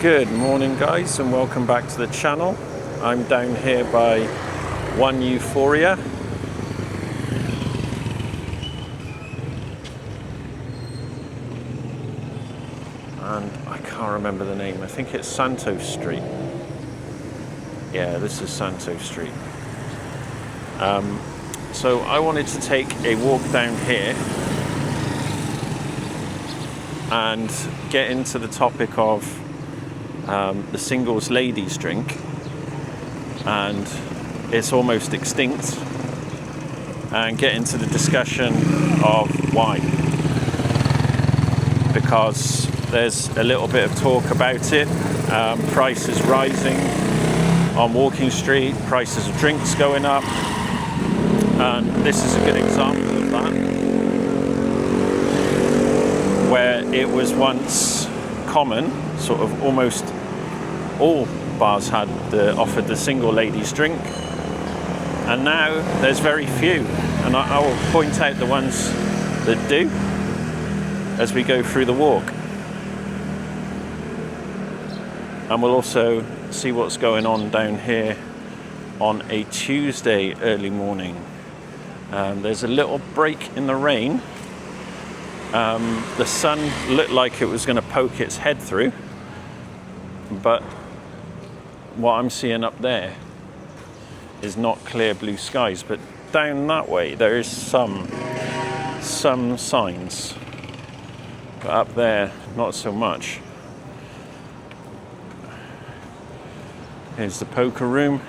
Good morning guys, and welcome back to the channel. I'm down here by One Euphoria. And I can't remember the name. I think it's Santos Street. Yeah, this is Santos Street. So I wanted to take a walk down here and get into the topic of the singles ladies drink, and it's almost extinct, and get into the discussion of why, because there's a little bit of talk about it. Prices rising on Walking Street, prices of drinks going up, and this is a good example of that, where it was once common, sort of almost all bars had offered the single ladies drink, and now there's very few, and I will point out the ones that do as we go through the walk, and we'll also see what's going on down here on a Tuesday early morning. There's a little break in the rain. The sun looked like it was going to poke its head through, but what I'm seeing up there is not clear blue skies, but down that way there is some signs, but up there not so much. Here's the poker room.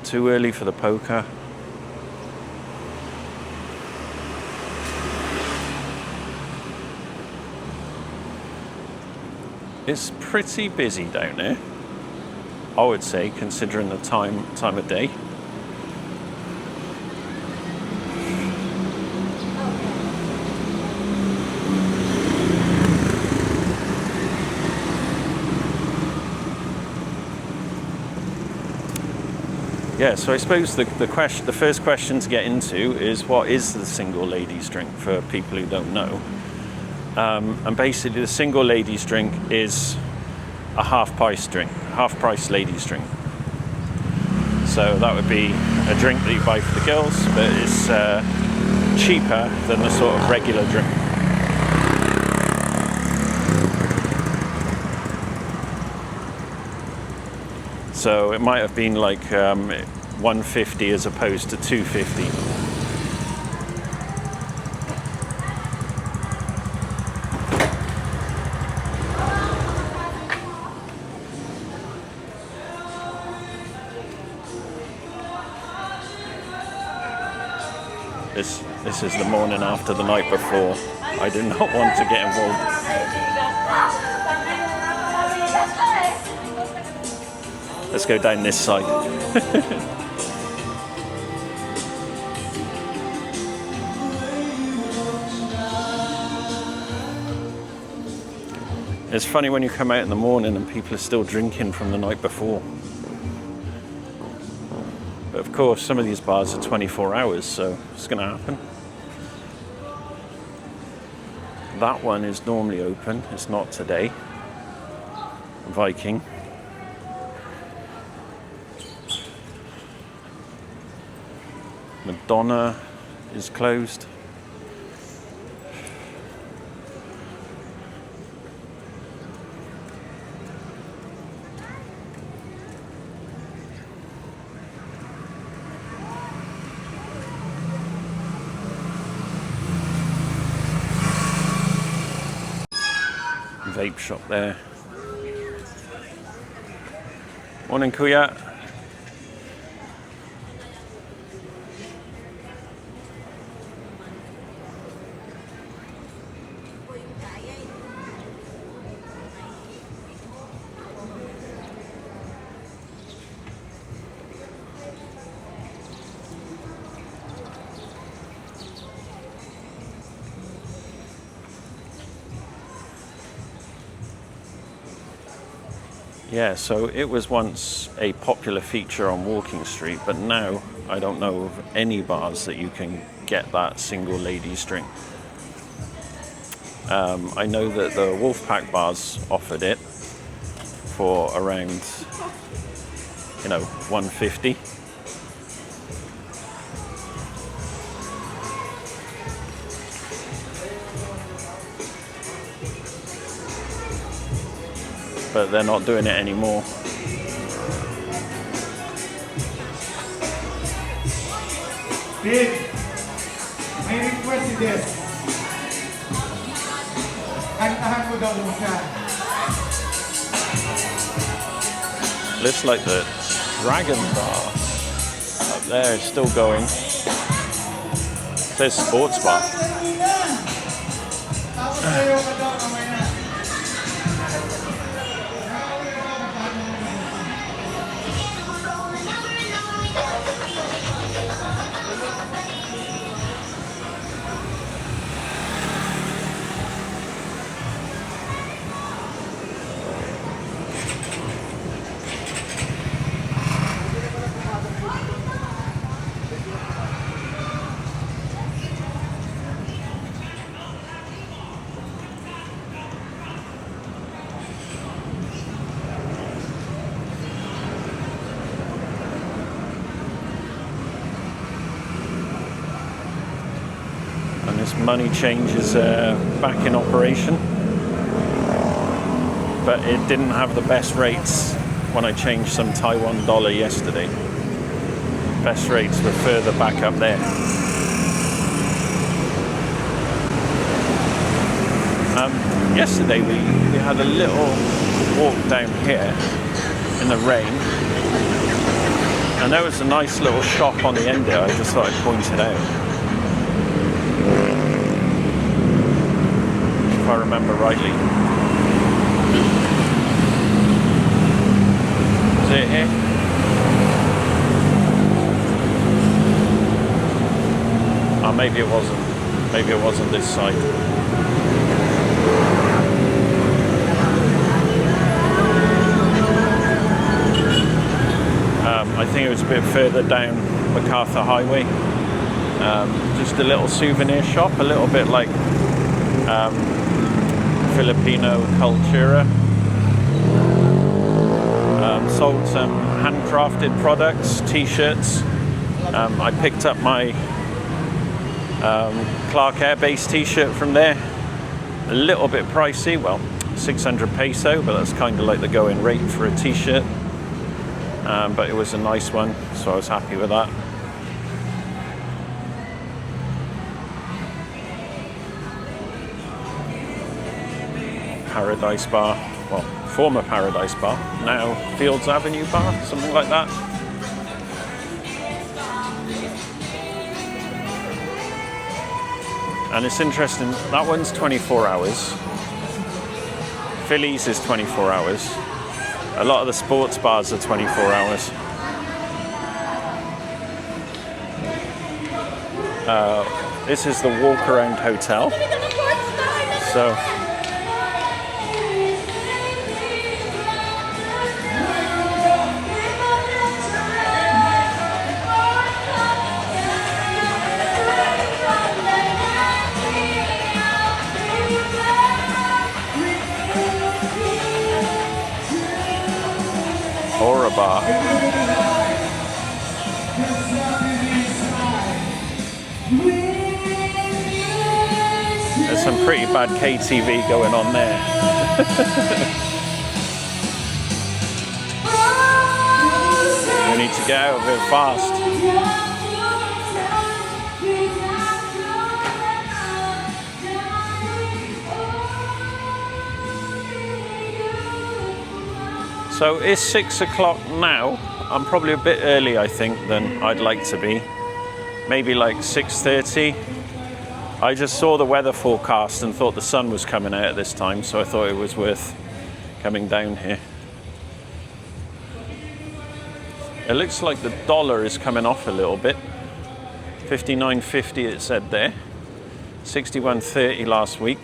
Too early for the poker. It's pretty busy down there, I would say, considering the time of day. Yeah, so I suppose the first question to get into is, what is the single ladies drink for people who don't know? And basically the single ladies drink is a half price ladies drink. So that would be a drink that you buy for the girls, but it's cheaper than the sort of regular drink. So it might have been like $1.50 as opposed to $2.50. This is the morning after the night before. I do not want to get involved. Let's go down this side. It's funny when you come out in the morning and people are still drinking from the night before. But of course, some of these bars are 24 hours, so it's going to happen. That one is normally open. It's not today. Viking. Madonna is closed. Vape shop there. Morning, Kuya. Yeah, so it was once a popular feature on Walking Street, but now I don't know of any bars that you can get that single ladies drink. I know that the Wolfpack bars offered it for around, 150. But they're not doing it anymore. Steve, may request si Des. Kantahan mo daw mo siya. Looks like the Dragon Bar up there is still going. It says sports bar. Tapos tayo ka daw mamaya. And this money change is back in operation, but it didn't have the best rates when I changed some Taiwan dollar yesterday. Best rates were further back up there. Yesterday we had a little walk down here in the rain, and there was a nice little shop on the end there. I just thought I'd point it out. If I remember rightly. Is it here? Oh, maybe it wasn't. Maybe it wasn't this side. I think it was a bit further down MacArthur Highway. Just a little souvenir shop, a little bit like Filipino Cultura. Sold some handcrafted products, t-shirts. I picked up my Clark Air Base t-shirt from there. A little bit pricey, well, 600 peso, but that's kind of like the going rate for a t-shirt. But it was a nice one, so I was happy with that. Paradise Bar, well, former Paradise Bar, now Fields Avenue Bar, something like that. And it's interesting, that one's 24 hours. Phillies is 24 hours. A lot of the sports bars are 24 hours. This is the walk around hotel. So or a bar. There's some pretty bad KTV going on there. We need to get out of here fast. So it's 6 o'clock now. I'm probably a bit early, I think, than I'd like to be. Maybe like 6:30. I just saw the weather forecast and thought the sun was coming out at this time, so I thought it was worth coming down here. It looks like the dollar is coming off a little bit. 59.50 it said there. 61.30 last week.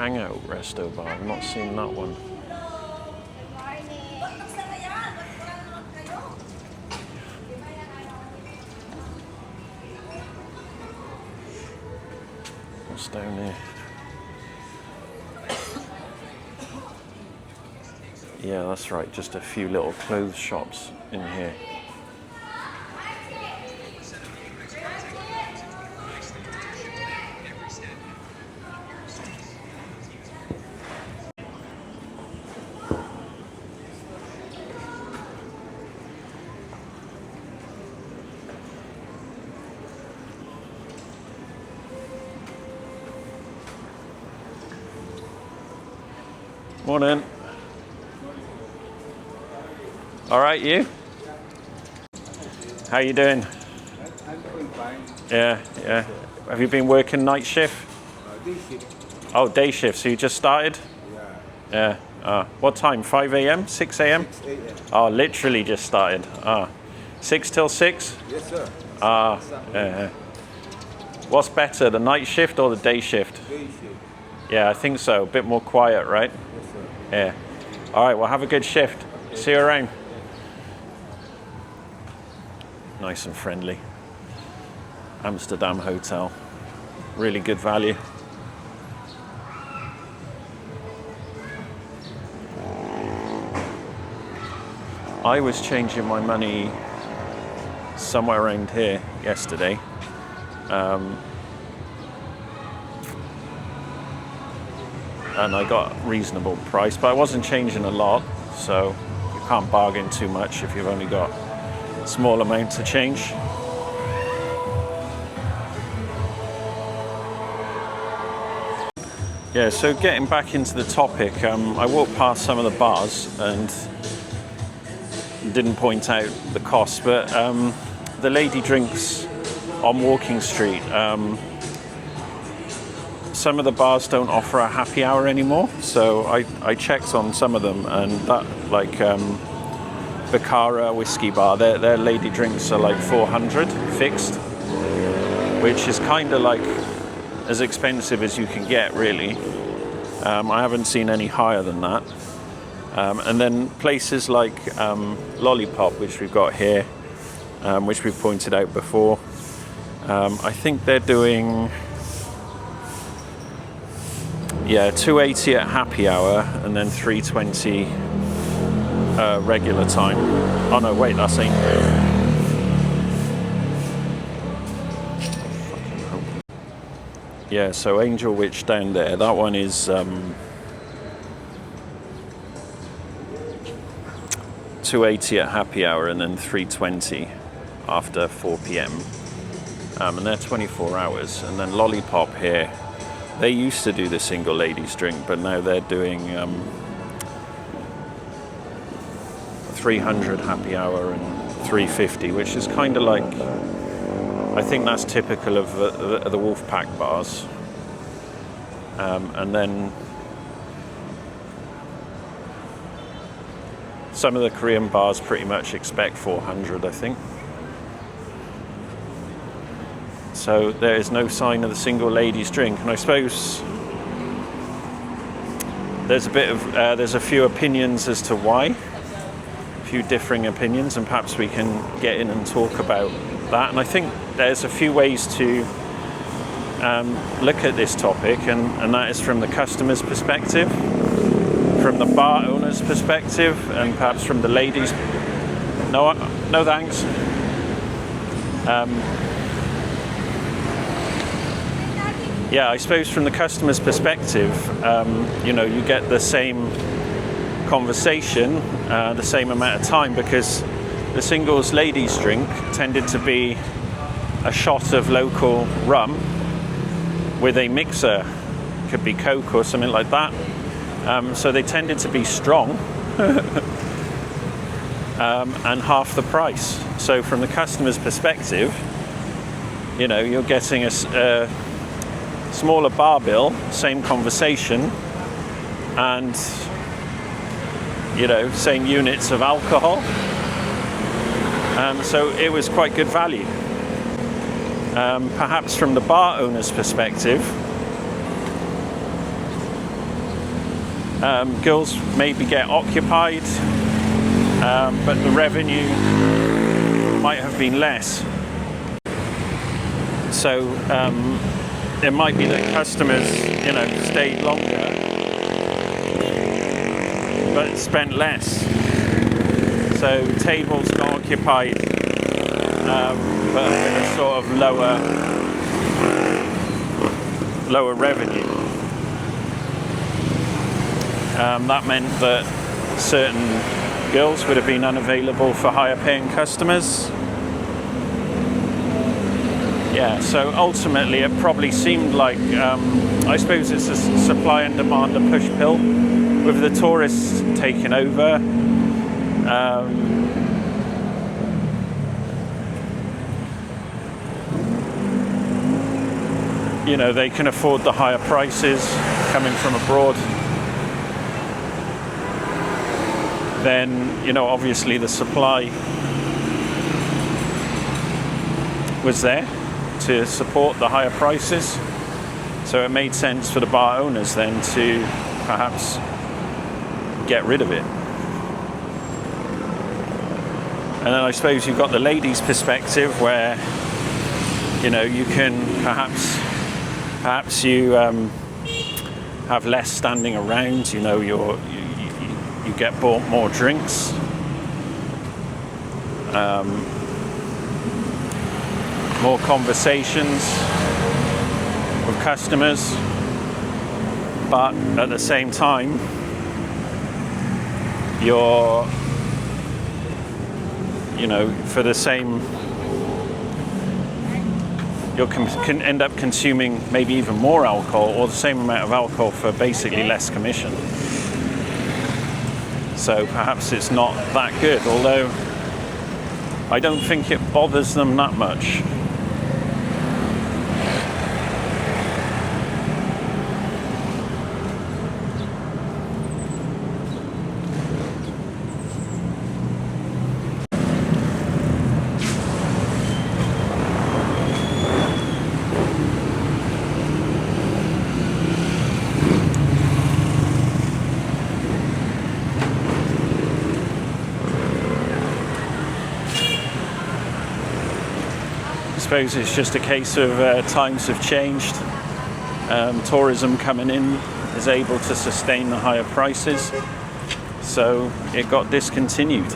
hangout resto bar. I've not seen that one. What's down there? Yeah, that's right. Just a few little clothes shops in here. Morning. All right, you? How you doing? I'm doing fine. Yeah, yeah. Have you been working night shift? Day shift. Oh, day shift. So you just started? Yeah. Yeah. What time? 5 a.m.? 6 a.m.? 6 a.m. Oh, literally just started. 6 till 6? Yes, sir. Yeah. What's better, the night shift or the day shift? Day shift. Yeah, I think so. A bit more quiet, right? Yes, sir. Yeah. All right, well, have a good shift. See you around. Nice and friendly. Amsterdam hotel. Really good value. I was changing my money somewhere around here yesterday. And I got a reasonable price, but I wasn't changing a lot, so you can't bargain too much if you've only got small amounts to change. Yeah, so getting back into the topic, I walked past some of the bars and didn't point out the cost, but the lady drinks on Walking Street, some of the bars don't offer a happy hour anymore, so I checked on some of them, and that, like Bacara Whiskey Bar, their lady drinks are like 400 fixed, which is kind of like as expensive as you can get, really. I haven't seen any higher than that. And then places like Lollipop, which we've got here, which we've pointed out before, I think they're doing, yeah, 280 at happy hour and then 320 regular time. Oh no, wait, that's ain't. Yeah, so Angel Witch down there, that one is 280 at happy hour and then 320 after 4 p.m. And they're 24 hours. And then Lollipop here, they used to do the single ladies drink, but now they're doing 300 happy hour and 350, which is kind of like, I think that's typical of the Wolfpack bars. And then some of the Korean bars pretty much expect 400, I think. So there is no sign of the single ladies drink, and I suppose there's a few opinions as to why, a few differing opinions, and perhaps we can get in and talk about that. And I think there's a few ways to look at this topic, and that is from the customer's perspective, from the bar owner's perspective, and perhaps from the ladies. No thanks. Yeah, I suppose from the customer's perspective, you get the same conversation, the same amount of time, because the singles ladies drink tended to be a shot of local rum with a mixer, could be Coke or something like that. So they tended to be strong and half the price. So from the customer's perspective, you're getting a smaller bar bill, same conversation, and same units of alcohol. So it was quite good value. Perhaps from the bar owner's perspective, Girls maybe get occupied, but the revenue might have been less. So it might be that customers, stayed longer, but spent less. So tables got occupied, but at a sort of lower revenue. That meant that certain girls would have been unavailable for higher paying customers. Yeah, so ultimately it probably seemed like, I suppose it's a supply and demand, a push pill, with the tourists taking over. They can afford the higher prices coming from abroad. Then, obviously the supply was there to support the higher prices. So it made sense for the bar owners then to perhaps get rid of it. And then I suppose you've got the ladies' perspective where, you can perhaps you have less standing around, you get bought more drinks. More conversations with customers, but at the same time, you're, for the same, you can end up consuming maybe even more alcohol or the same amount of alcohol for basically less commission. So perhaps it's not that good, although I don't think it bothers them that much. I suppose it's just a case of times have changed. Tourism coming in is able to sustain the higher prices, so it got discontinued.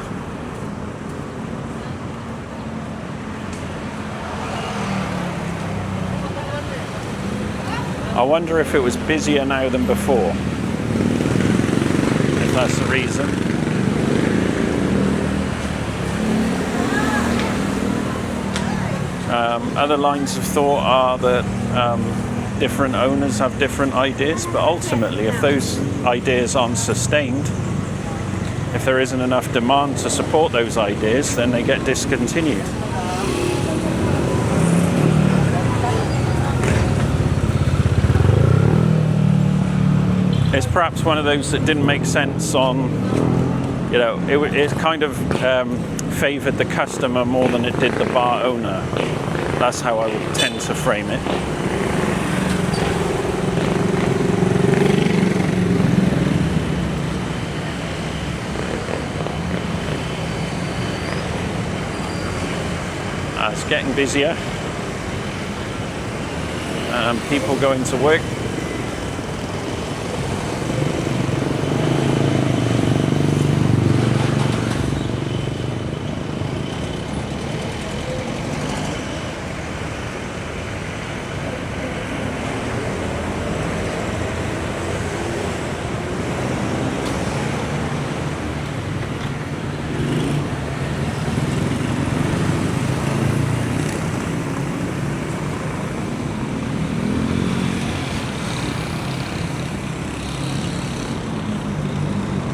I wonder if it was busier now than before, if that's the reason. Other lines of thought are that different owners have different ideas, but ultimately if those ideas aren't sustained, if there isn't enough demand to support those ideas, then they get discontinued. It's perhaps one of those that didn't make sense on, it kind of favoured the customer more than it did the bar owner. That's how I would tend to frame it. It's getting busier. People going to work.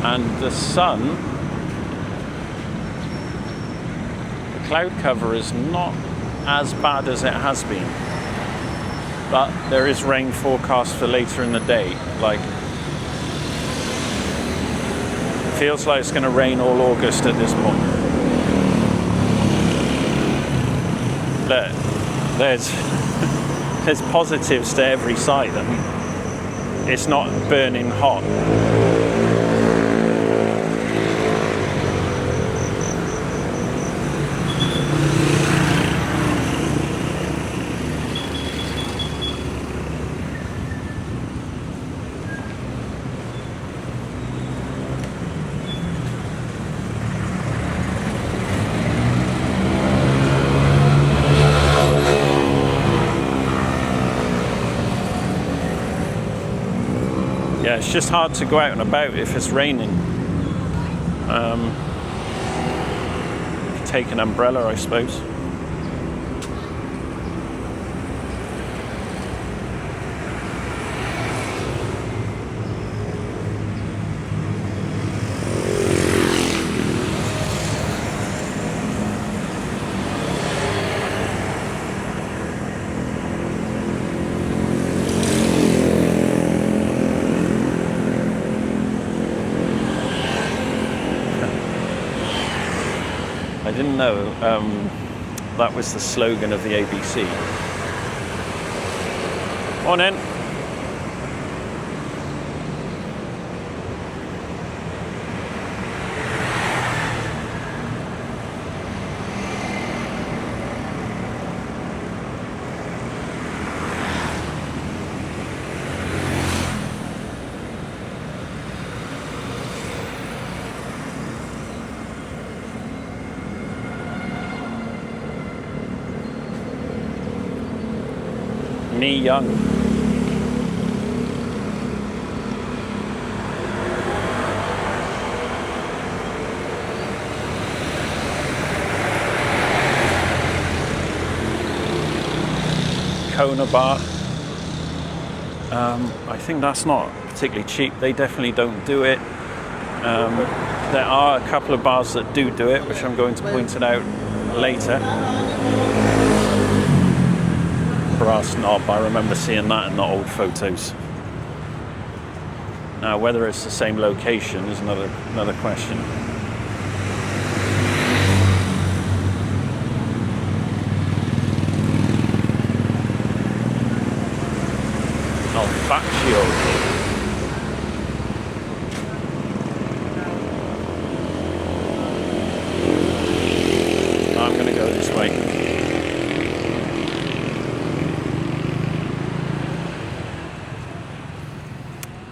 And the sun, the cloud cover is not as bad as it has been, but there is rain forecast for later in the day. Feels like it's going to rain all August at this point. But there's positives to every side. I mean, it's not burning hot. it's just hard to go out and about if it's raining. You can take an umbrella, I suppose. I didn't know that was the slogan of the ABC. On in. Me young. Kona bar. I think that's not particularly cheap. They definitely don't do it. There are a couple of bars that do it, which I'm going to point it out later. Brass knob, I remember seeing that in the old photos. Now, whether it's the same location is another question. Alfaccio. I'm going to go this way.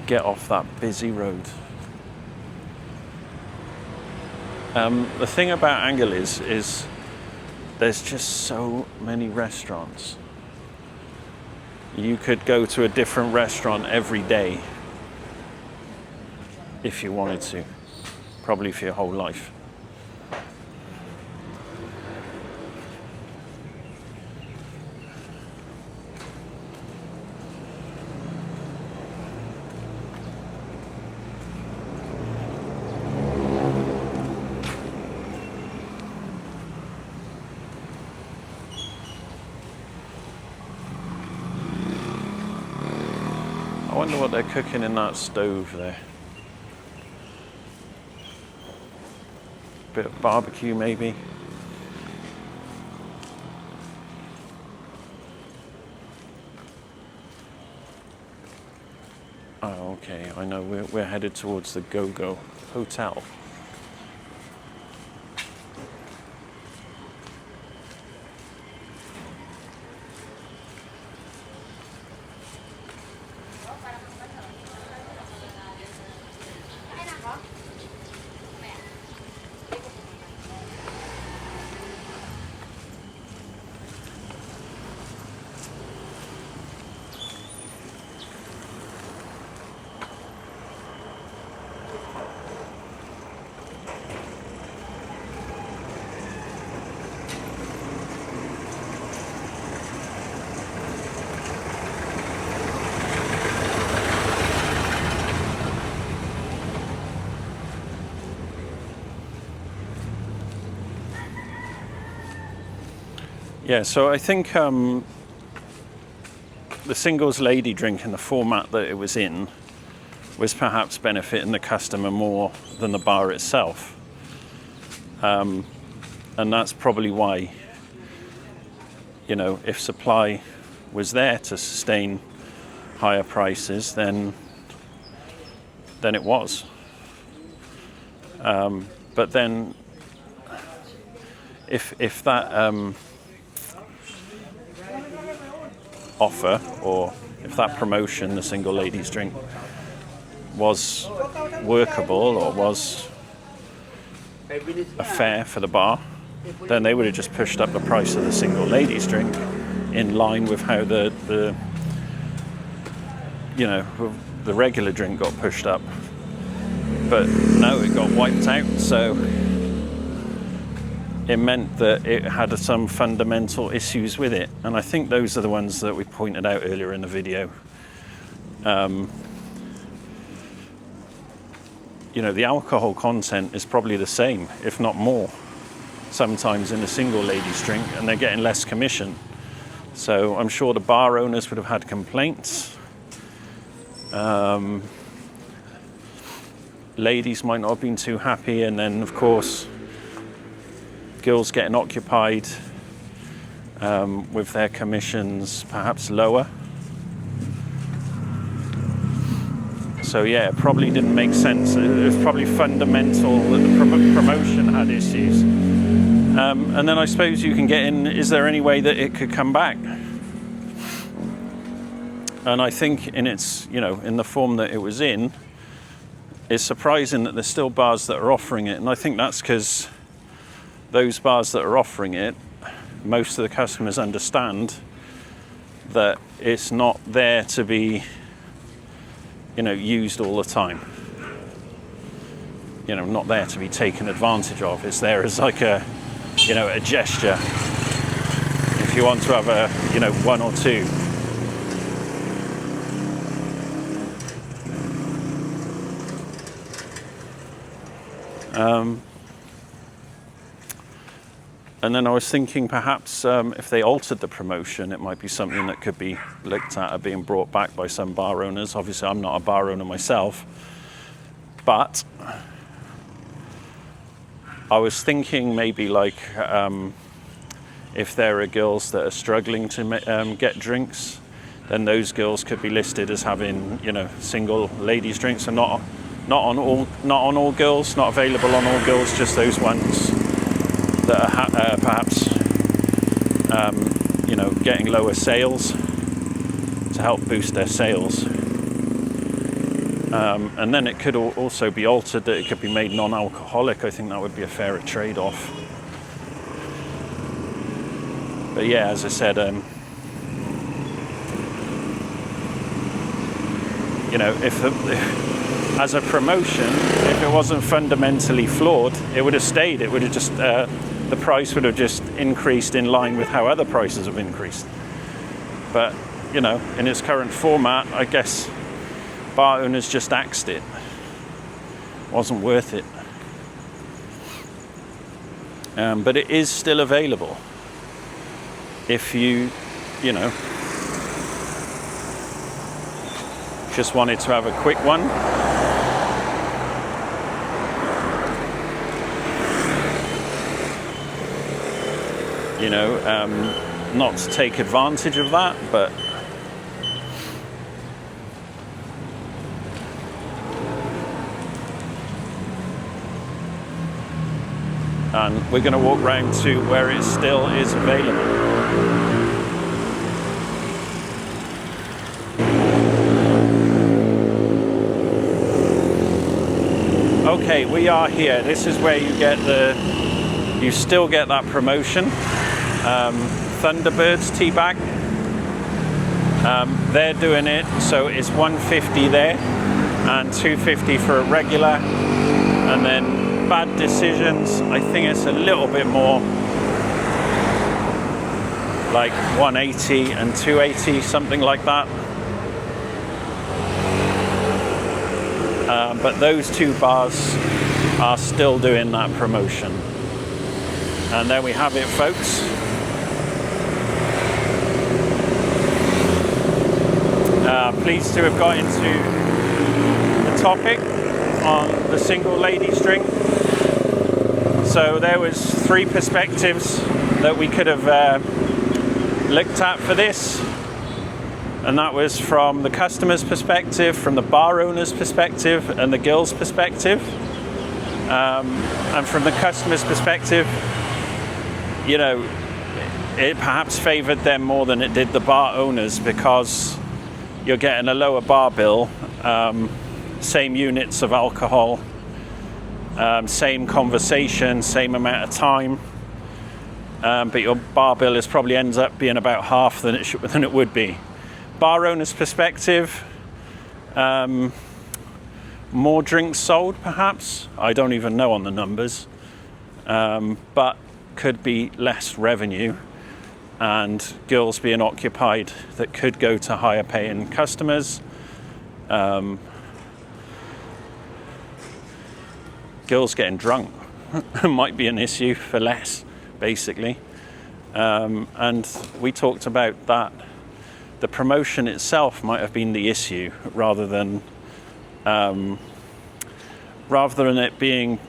Get off that busy road. The thing about Angle is there's just so many restaurants. You could go to a different restaurant every day if you wanted to, probably for your whole life. I wonder what they're cooking in that stove there. Bit of barbecue maybe. Oh, okay, I know we're headed towards the Go-Go Hotel. Yeah, so I think the singles lady drink in the format that it was in was perhaps benefiting the customer more than the bar itself. And that's probably why, you know, if supply was there to sustain higher prices, then it was. But then if that offer, or if that promotion, the single ladies drink, was workable or was a fair for the bar, then they would have just pushed up the price of the single ladies drink in line with how the you know, the regular drink got pushed up. But no, it got wiped out, so it meant that it had some fundamental issues with it. And I think those are the ones that we pointed out earlier in the video. You know, the alcohol content is probably the same, if not more, sometimes in a single ladies drink, and they're getting less commission. So I'm sure the bar owners would have had complaints. Ladies might not have been too happy, and then of course girls getting occupied with their commissions perhaps lower. So yeah, it probably didn't make sense. It was probably fundamental that the promotion had issues. And then I suppose you can get in, is there any way that it could come back? And I think in its, you know, in the form that it was in, it's surprising that there's still bars that are offering it. And I think that's because those bars that are offering it, most of the customers understand that it's not there to be, you know, used all the time. You know, not there to be taken advantage of. It's there as like a, you know, a gesture. If you want to have a, you know, one or two. And then I was thinking perhaps if they altered the promotion, it might be something that could be looked at or being brought back by some bar owners. Obviously, I'm not a bar owner myself, but I was thinking maybe like if there are girls that are struggling to get drinks, then those girls could be listed as having, you know, single ladies drinks, and not on all girls, not available on all girls, just those ones that are perhaps you know, getting lower sales to help boost their sales. And then it could also be altered that it could be made non-alcoholic. I think that would be a fairer trade-off. But yeah, as I said, you know, if as a promotion, if it wasn't fundamentally flawed, it would have stayed. It would have just, the price would have just increased in line with how other prices have increased. But, you know, in its current format, I guess bar owners just axed it. Wasn't worth it. But it is still available. If you know, just wanted to have a quick one. You know, not to take advantage of that, but and we're going to walk round to where it still is available. Okay, we are here. This is where you get you still get that promotion. Thunderbirds tea bag. They're doing it, so it's $150 there and $250 for a regular. And then Bad Decisions, I think it's a little bit more, like $180 and $280, something like that. But those two bars are still doing that promotion. And there we have it, folks. Pleased to have got into the topic on the single ladies drink. So there was 3 perspectives that we could have looked at for this. And that was from the customer's perspective, from the bar owner's perspective, and the girl's perspective. And from the customer's perspective, you know, it perhaps favoured them more than it did the bar owners, because you're getting a lower bar bill, same units of alcohol, same conversation, same amount of time, but your bar bill is probably ends up being about half than it would be. Bar owner's perspective, More drinks sold, perhaps. I don't even know on the numbers, but could be less revenue and girls being occupied that could go to higher paying customers. Girls getting drunk might be an issue for less, basically. And we talked about that. The promotion itself might have been the issue rather than it being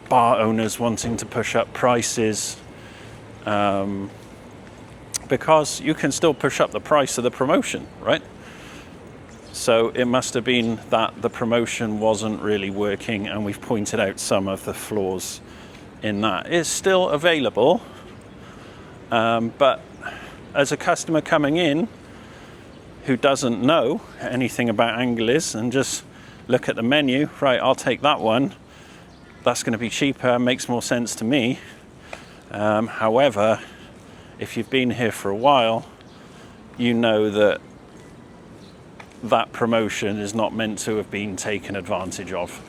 bar owners wanting to push up prices, because you can still push up the price of the promotion, right? So it must have been that the promotion wasn't really working, and we've pointed out some of the flaws in that. It's still available, but as a customer coming in who doesn't know anything about Angliz and just look at the menu, right, I'll take that one, that's going to be cheaper, makes more sense to me. However, if you've been here for a while, you know that that promotion is not meant to have been taken advantage of.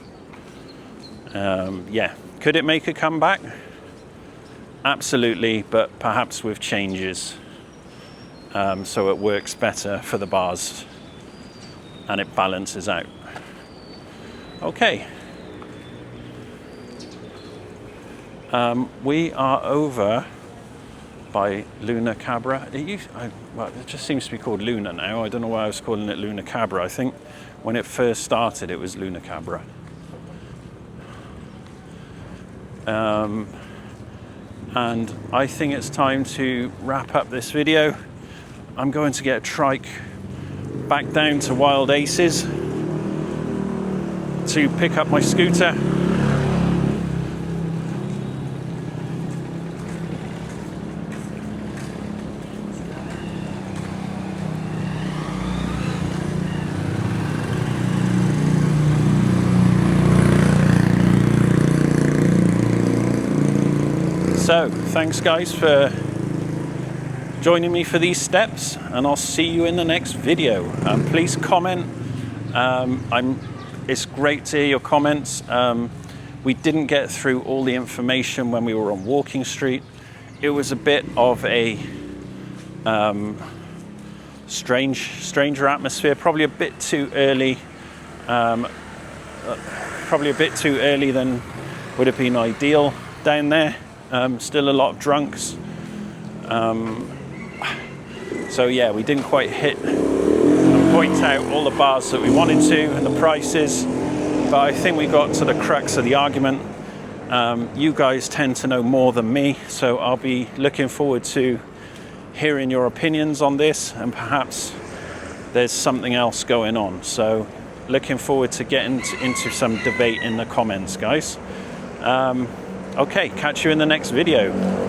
Yeah, could it make a comeback? Absolutely, but perhaps with changes, so it works better for the bars and it balances out. Okay. We are over by Luna Cabra. Well, it just seems to be called Luna now. I don't know why I was calling it Luna Cabra. I think when it first started, it was Luna Cabra. And I think it's time to wrap up this video. I'm going to get a trike back down to Wild Aces to pick up my scooter. So, thanks guys for joining me for these steps, and I'll see you in the next video. Please comment. It's great to hear your comments. We didn't get through all the information when we were on Walking Street. It was a bit of a stranger atmosphere, probably a bit too early. Probably a bit too early than would have been ideal down there. Still a lot of drunks. So yeah, we didn't quite hit and point out all the bars that we wanted to and the prices, but I think we got to the crux of the argument. You guys tend to know more than me, so I'll be looking forward to hearing your opinions on this, and perhaps there's something else going on. So looking forward to getting into some debate in the comments, guys. Okay, catch you in the next video.